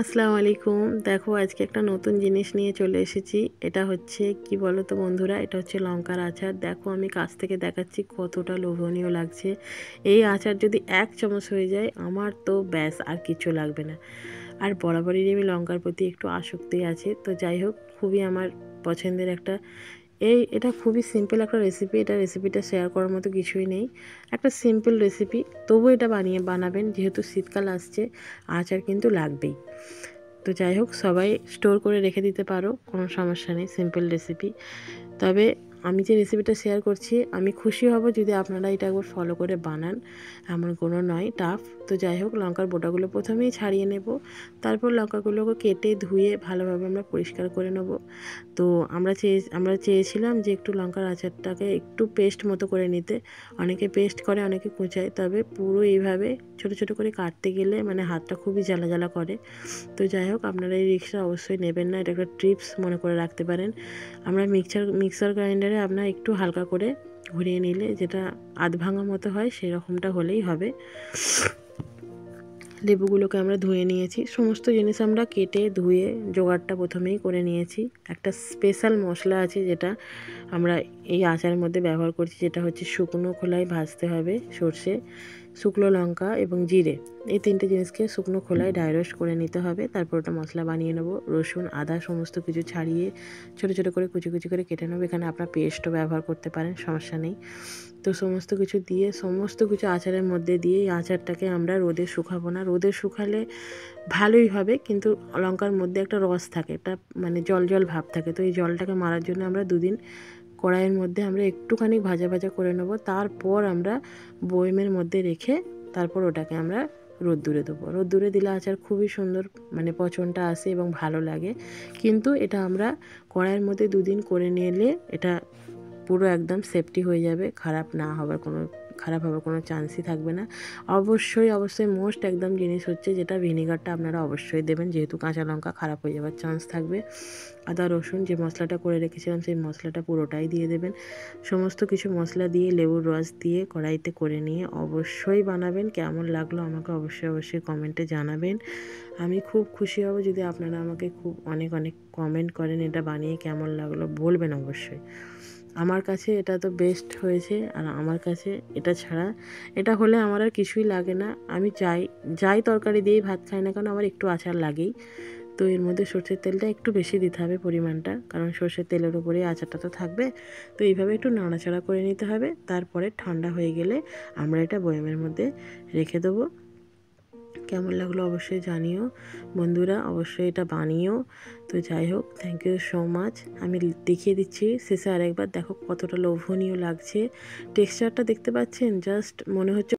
আসসালামু আলাইকুম। দেখো আজকে একটা নতুন জিনিস নিয়ে চলে এসেছি। এটা হচ্ছে কি বলো তো বন্ধুরা, এটা হচ্ছে লঙ্কার আচার। দেখো আমি কাছ থেকে দেখাচ্ছি কতটা লোভনীয় লাগছে। এই আচার যদি 1 চামচ হয়ে যায় আমার তো ব্যাস আর কিছু লাগবে না। আর বরাবরই আমি লঙ্কার প্রতি একটু আসক্তি আছে, তো যাই হোক খুবই আমার পছন্দের একটা এটা খুবই সিম্পল একটা রেসিপি। রেসিপিটা শেয়ার করার মতো কিছুই নেই, একটা সিম্পল রেসিপি। তবু এটা বানাবেন, যেহেতু শীতকাল আসছে, আচার কিন্তু লাগবেই। তো যাই হোক, সবাই স্টোর করে রেখে দিতে পারো, কোনো সমস্যা নেই, সিম্পল রেসিপি। তবে আমি যে রেসিপিটা শেয়ার করছি, আমি খুশি হব যদি আপনারা এটা একবার ফলো করে বানান। এমন কোনো নয় টাফ। তো যাই হোক, লঙ্কার বোটাগুলো প্রথমেই ছাড়িয়ে নেব, তারপর লঙ্কাগুলোকে কেটে ধুয়ে ভালোভাবে আমরা পরিষ্কার করে নেব। তো আমরা চেয়েছিলাম যে একটু লঙ্কার আচারটাকে একটু পেস্ট মতো করে নিতে। অনেকে পেস্ট করে, অনেকে কুচায়, তবে পুরো এইভাবে ছোটো ছোটো করে কাটতে গেলে মানে হাতটা খুবই জ্বালা জ্বালা করে। তো যাই হোক, আপনারা এই রিস্কটা অবশ্যই নেবেন না, এটা একটা ট্রিপস মনে করে রাখতে পারেন। আমরা মিক্সার গ্রাইন্ডারে আপনার একটু হালকা করে ঘুরিয়ে নিলে যেটা আধ ভাঙা মতো হয়, সেরকমটা হলেই হবে। লেবুগুলোকে আমরা ধুয়ে নিয়েছি, সমস্ত জিনিস আমরা কেটে ধুয়ে জোগাড়টা প্রথমেই করে নিয়েছি। একটা স্পেশাল মশলা আছে যেটা আমরা এই আচারের মধ্যে ব্যবহার করছি, যেটা হচ্ছে শুকনো খোলায় ভাজতে হবে সর্ষে, শুকনো লঙ্কা এবং জিরে। এই 3টে জিনিসকে শুকনো খোলায় ড্রাই রোস্ট করে নিতে হবে। তারপর ওটা মশলা বানিয়ে নেব। রসুন আদা সমস্ত কিছু ছাড়িয়ে ছোটো ছোটো করে কুচি কুচি করে কেটে নেবো। এখানে আপনার পেস্টও ব্যবহার করতে পারেন, সমস্যা নেই। তো সমস্ত কিছু আচারের মধ্যে দিয়ে এই আচারটাকে আমরা রোদে শুকাবো না। রোদে শুকালে ভালোই হবে, কিন্তু লঙ্কার মধ্যে একটা রস থাকে, একটা মানে জল জল ভাব থাকে। তো এই জলটাকে মারার জন্য আমরা 2 দিন কড়াইয়ের মধ্যে আমরা একটুখানি ভাজা ভাজা করে নেব। তারপর আমরা বয়মের মধ্যে রেখে তারপর ওটাকে আমরা রোদ্দুরে দেবো। রোদ্দুরে দিলে আচার খুবই সুন্দর মানে পচনটা আসে এবং ভালো লাগে। কিন্তু এটা আমরা কড়াইয়ের মধ্যে 2 দিন করে নিলে এটা পুরো একদম সেফটি হয়ে যাবে, খারাপ হওয়ার কোনো চান্সই থাকবে না। অবশ্যই মোস্ট একদম জিনিস হচ্ছে যেটা ভিনেগারটা আপনারা অবশ্যই দেবেন, যেহেতু কাঁচা লঙ্কা খারাপ হয়ে যাওয়ার চান্স থাকবে। আদা রসুন যে মশলাটা করে রেখেছিলাম সেই মশলাটা পুরোটাই দিয়ে দেবেন। সমস্ত কিছু মশলা দিয়ে লেবুর রস দিয়ে কড়াইতে করে নিয়ে অবশ্যই বানাবেন। কেমন লাগলো আমাকে অবশ্যই কমেন্টে জানাবেন। আমি খুব খুশি হব যদি আপনারা আমাকে খুব অনেক কমেন্ট করেন, এটা বানিয়ে কেমন লাগলো বলবেন অবশ্যই। আমার কাছে এটা তো বেস্ট হয়েছে, আর আমার কাছে এটা হলে আমার আর কিছুই লাগে না। আমি যাই তরকারি দিয়েই ভাত খাই না কেন, আমার একটু আচার লাগেই। তো এর মধ্যে সর্ষের তেলটা একটু বেশি দিতে হবে পরিমাণটা, কারণ সর্ষের তেলের উপরেই আচারটা তো থাকবে। তো এইভাবে একটু নাড়াচাড়া করে নিতে হবে। তারপরে ঠান্ডা হয়ে গেলে আমরা এটা বয়ামের মধ্যে রেখে দেবো। কেমন লাগলো অবশ্যই জানিও বন্ধুরা, অবশ্যই এটা বানিও। তো যাই হোক, থ্যাংক ইউ সো মাচ। আমি দেখিয়ে দিচ্ছি শেষে আরেকবার, দেখো কতটা লোভনীয় লাগছে। টেক্সচারটা দেখতে পাচ্ছেন, জাস্ট মনে হচ্ছে